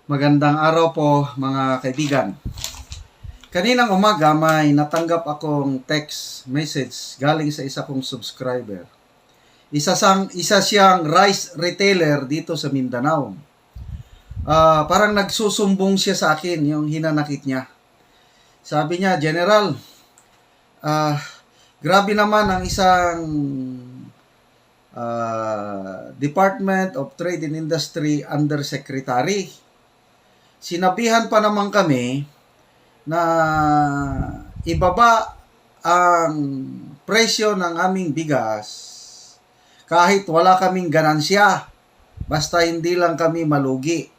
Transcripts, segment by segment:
Magandang araw po mga kaibigan. Kaninang umaga may natanggap akong text message galing sa isa kong subscriber. Isa siyang rice retailer dito sa Mindanao. Parang nagsusumbong siya sa akin yung hinanakit niya. Sabi niya, General, grabe naman ang isang Department of Trade and Industry Undersecretary. Sinabihan pa naman kami na ibaba ang presyo ng aming bigas kahit wala kaming ganansya, basta hindi lang kami malugi.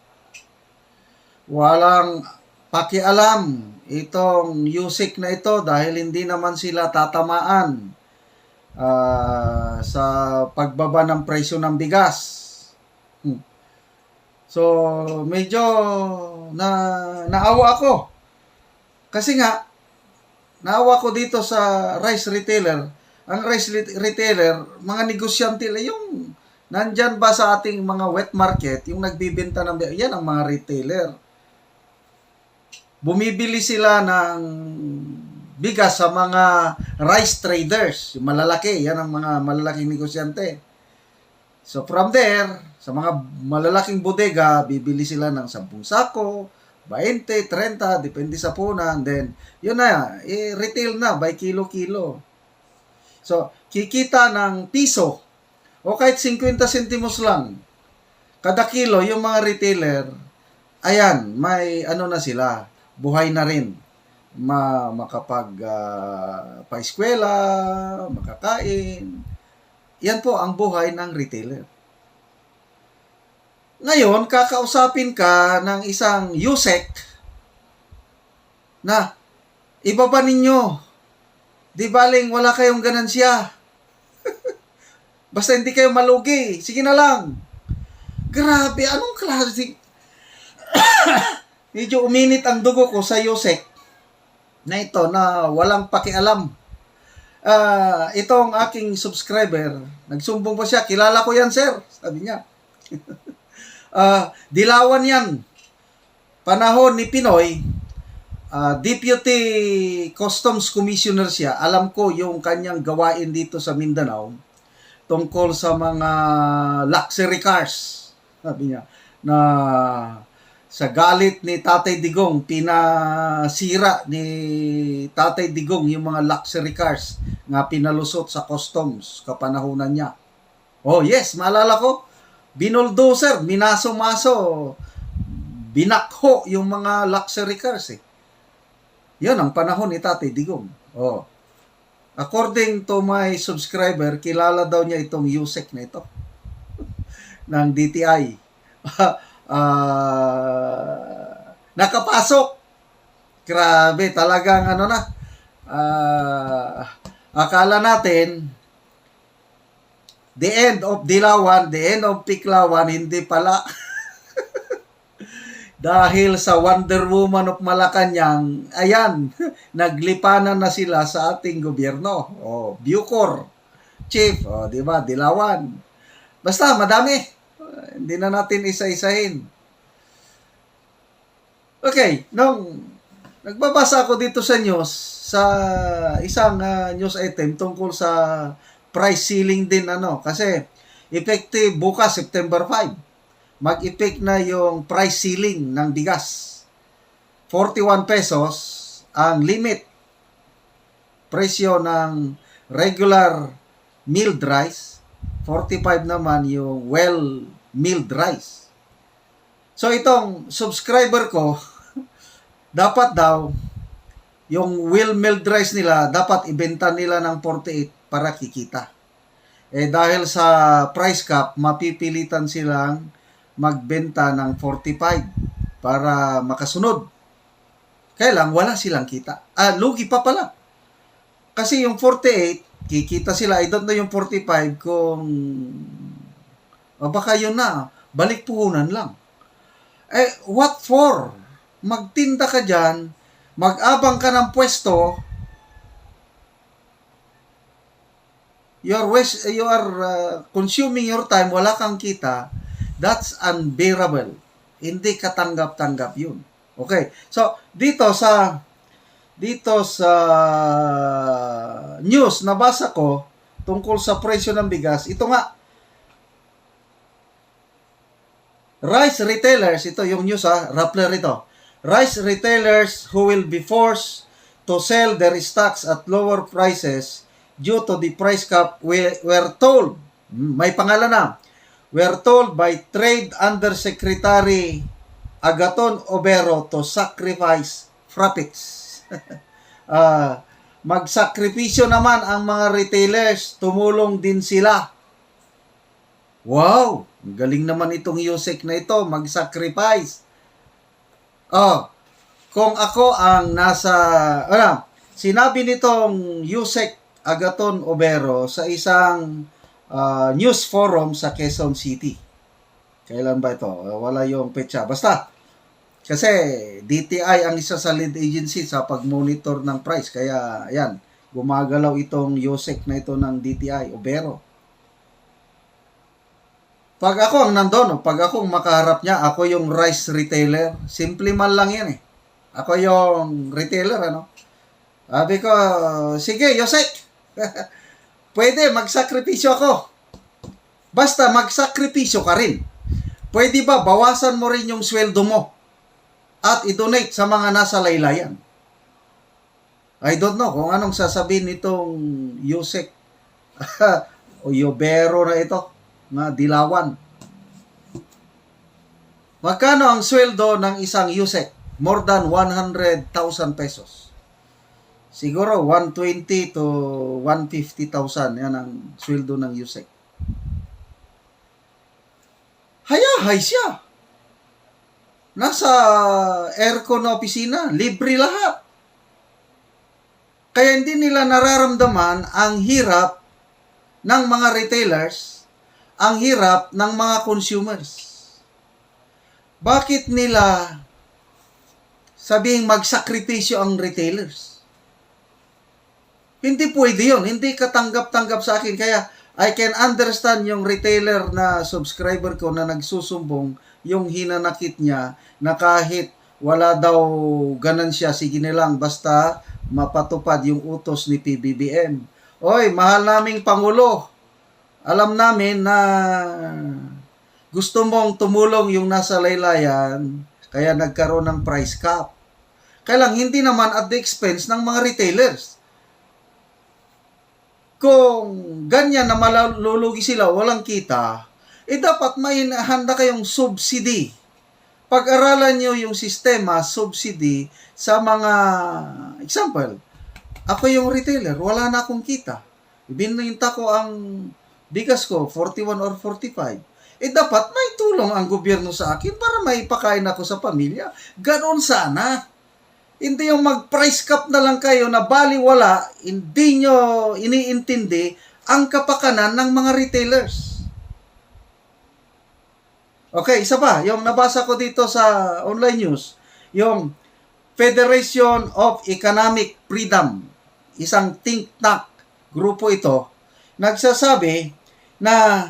Walang pakialam itong USIC na ito dahil hindi naman sila tatamaan sa pagbaba ng presyo ng bigas. So, medyo naawa ako. Kasi nga, naawa ko dito sa rice retailer. Ang rice retailer, mga negosyante, yung nandyan ba sa ating mga wet market, yung nagbibenta ng yan ang mga retailer. Bumibili sila ng bigas sa mga rice traders, yung malalaki, yan ang mga malalaking negosyante. So from there, sa mga malalaking bodega, bibili sila ng 10 sako, 20, 30, depende sa punan. Then, yun na, retail na by kilo-kilo. So, kikita ng piso o kahit 50 centimos lang kada kilo, yung mga retailer, ayan, may ano na sila, buhay na rin. Pa-eskwela, makakain. Yan po ang buhay ng retailer. Ngayon, kakausapin ka ng isang USEC na ibaba ninyo. Di baling wala kayong ganansya. Basta hindi kayo malugi. Sige na lang. Grabe, anong klase? Medyo uminit ang dugo ko sa USEC na ito na walang pakialam. Itong aking subscriber, nagsumbong pa siya, kilala ko yan, sir. Sabi niya. Dilawan yan. Panahon ni Pinoy, Deputy Customs Commissioner siya. Alam ko yung kanyang gawain dito sa Mindanao tungkol sa mga luxury cars. Sabi niya, na sa galit ni Tatay Digong, pinasira ni Tatay Digong yung mga luxury cars nga pinalusot sa customs kapanahunan niya. Oh yes, maalala ko, binuldozer, minaso-maso, binakho yung mga luxury cars eh. Yan ang panahon ni Tatay Digong. Oh. According to my subscriber, kilala daw niya itong USEC na ito ng DTI. Nakapasok. Grabe, talagang ano na. Akala natin the end of Dilawan, the end of Piklawan, hindi pala. Dahil sa Wonder Woman of Malacanang, ayan, naglipanan na sila sa ating gobyerno. Oh, Bucor, Chief, oh, di ba? Dilawan. Basta, madami. Hindi na natin isa-isahin. Okay, nung nagbabasa ako dito sa news, sa isang news item tungkol sa price ceiling din, kasi effective bukas, September 5. Mag-effect na yung price ceiling ng bigas. 41 pesos ang limit. Presyo ng regular milled rice. 45 naman yung well milled rice. So itong subscriber ko, dapat daw, yung well milled rice nila, dapat ibenta nila ng 48 para kikita. Dahil sa price cap, mapipilitan silang magbenta ng 45 para makasunod. Kaya lang, wala silang kita. Lugi pa pala. Kasi yung 48, kikita sila. I don't know yung 45 kung baka yun na. Balik puhunan lang. What for? Magtinda ka dyan, mag-abang ka ng pwesto, you are consuming your time, wala kang kita, that's unbearable Hindi katanggap-tanggap yun. Okay. So, dito sa news nabasa ko tungkol sa presyo ng bigas, ito nga, rice retailers, ito yung news Rappler ito. Rice retailers who will be forced to sell their stocks at lower prices due to the price cap were told, may pangalan na, were told by Trade Undersecretary Agaton Obero to sacrifice profits. Magsakripisyo naman ang mga retailers, tumulong din sila. Wow, galing naman itong Yusek na ito, mag-sacrifice. Kung ako ang sinabi nitong Yusek Agaton Obero sa isang news forum sa Quezon City. Kailan ba ito? Wala yung petsa. Basta, kasi DTI ang isa sa lead agency sa pag-monitor ng price. Kaya, yan, gumagalaw itong Yusek na ito ng DTI, Obero. Pag ako ang nandun, pag ako makaharap niya, ako yung rice retailer. Simple man lang yan eh. Ako yung retailer, Sabi ko, sige, Yusek. Pwede, magsakripisyo ako. Basta magsakripisyo ka rin. Pwede ba, bawasan mo rin yung sweldo mo at i-donate sa mga nasa laylayan. I don't know kung anong sasabihin nitong Yusek o Yobero na ito, na dilawan. Magkano ang sweldo ng isang Yusek? More than 100,000 pesos. Siguro 120 to 150,000 yan ang sweldo ng Yusek. Hayahay siya. Nasa aircon na opisina, libre lahat. Kaya hindi nila nararamdaman ang hirap ng mga retailers, ang hirap ng mga consumers. Bakit nila sabihing magsakripisyo ang retailers? Hindi pwede yun. Hindi katanggap-tanggap sa akin. Kaya I can understand yung retailer na subscriber ko na nagsusumbong yung hinanakit niya na kahit wala daw ganansya, sige nilang basta mapatupad yung utos ni PBBM. Oy, mahal naming Pangulo. Alam namin na gusto mong tumulong yung nasa laylayan, kaya nagkaroon ng price cap. Kaya lang, hindi naman at the expense ng mga retailers. Kung ganyan na malulugi sila, walang kita, dapat may handa kayong subsidy. Pag-aralan nyo yung sistema, subsidy, sa mga, example, ako yung retailer, wala na akong kita. Bininta ko ang bigas ko, 41 or 45. Dapat may tulong ang gobyerno sa akin para may pakain ako sa pamilya. Ganon sana. Hindi yung mag-price cap na lang kayo na baliwala, hindi nyo iniintindi ang kapakanan ng mga retailers. Okay, isa pa, yung nabasa ko dito sa online news, yung Federation of Economic Freedom, isang think tank grupo ito, nagsasabi na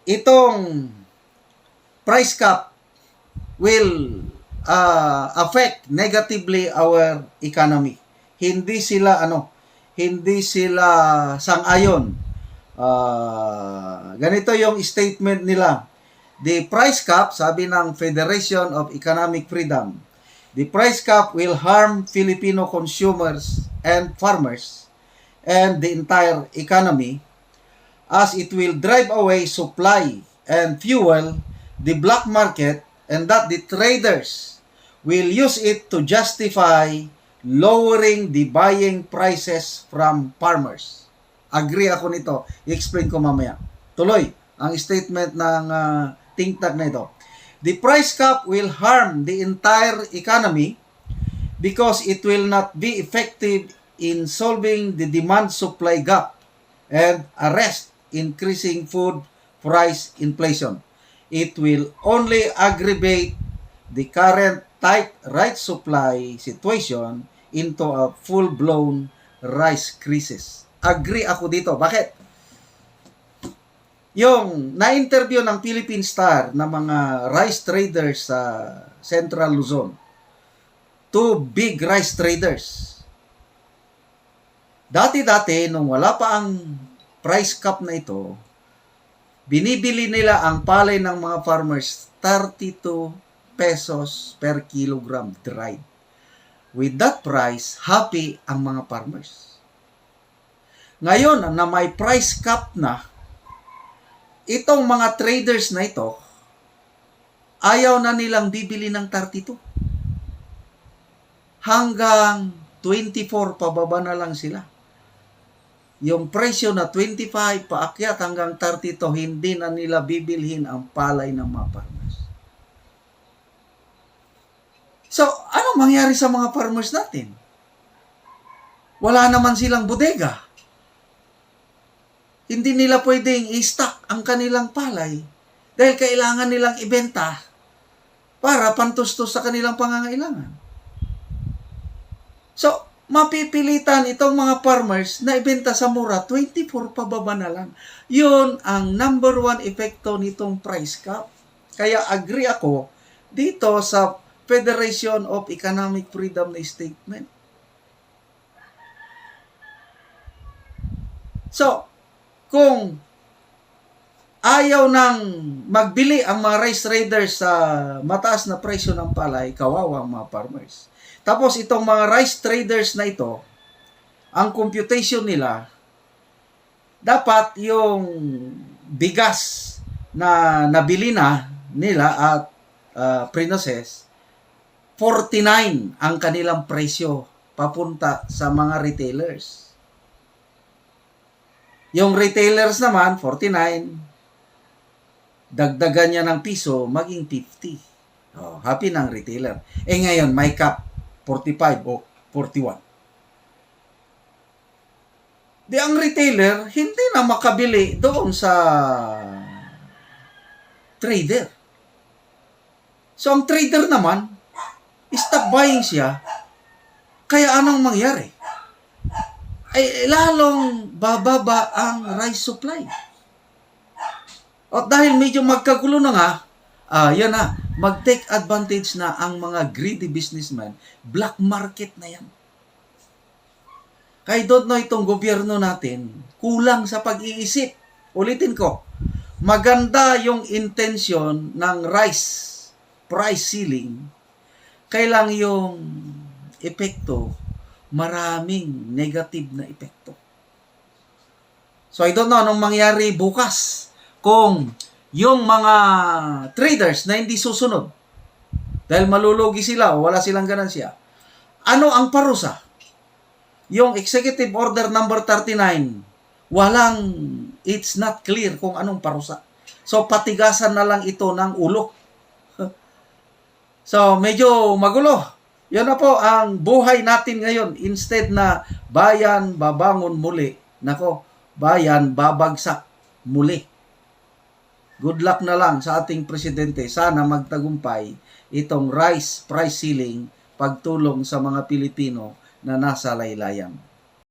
itong price cap will affect negatively our economy. Hindi sila sang-ayon. Ganito yung statement nila. The price cap, sabi ng Federation of Economic Freedom, the price cap will harm Filipino consumers and farmers and the entire economy as it will drive away supply and fuel the black market, and that the traders will use it to justify lowering the buying prices from farmers. Agree ako nito. I-explain ko mamaya. Tuloy ang statement ng think tank na ito. The price cap will harm the entire economy because it will not be effective in solving the demand-supply gap and arrest increasing food price inflation. It will only aggravate the current tight rice supply situation into a full-blown rice crisis. Agree ako dito. Bakit? yung na-interview ng Philippine Star na mga rice traders sa Central Luzon. 2 big rice traders. Dati-dati, nung wala pa ang price cap na ito, binibili nila ang palay ng mga farmers 32 pesos per kilogram dried. With that price, happy ang mga farmers. Ngayon na may price cap na, itong mga traders na ito, ayaw na nilang bibili ng 32. Hanggang 24 pababa na lang sila. Yung presyo na 25 paakyat hanggang 32, hindi na nila bibilhin ang palay ng mga farmers. So, ano mangyari sa mga farmers natin? Wala naman silang bodega. Hindi nila pwedeng i-stock ang kanilang palay dahil kailangan nilang ibenta para pantustos sa kanilang pangangailangan. So, mapipilitan itong mga farmers na ibenta sa mura, 24 pababa na lang. Yun ang number 1 epekto nitong price cap. Kaya agree ako dito sa Federation of Economic Freedom na statement. So, kung ayaw nang magbili ang mga rice traders sa mataas na presyo ng palay, kawawa ang mga farmers. Tapos itong mga rice traders na ito, ang computation nila, dapat yung bigas na nabili na nila at pre-process, 49 ang kanilang presyo papunta sa mga retailers. Yung retailers naman, 49, dagdagan niya ng piso, maging 50. Oh, happy ng retailer. Eh ngayon, may cap, 45 o 41. Di ang retailer, hindi na makabili doon sa trader. So, ang trader naman, stop buying siya. Kaya anong mangyari? Ay lalong bababa ang rice supply. At dahil medyo magkagulo na nga, yan na, mag-take advantage na ang mga greedy businessmen. Black market na yan. Kaya don't know itong gobyerno natin, kulang sa pag-iisip. Ulitin ko, maganda yung intention ng rice price ceiling, kailang yung epekto, maraming negative na epekto. So I don't know anong mangyari bukas kung yung mga traders na hindi susunod dahil malulugi sila o wala silang ganansya. Ano ang parusa? Yung Executive Order number 39, it's not clear kung anong parusa. So patigasan na lang ito ng ulo. So medyo magulo. Yan na po ang buhay natin ngayon. Instead na bayan babangon muli, nako, bayan babagsak muli. Good luck na lang sa ating presidente. Sana magtagumpay itong rice price ceiling, pagtulong sa mga Pilipino na nasa laylayan.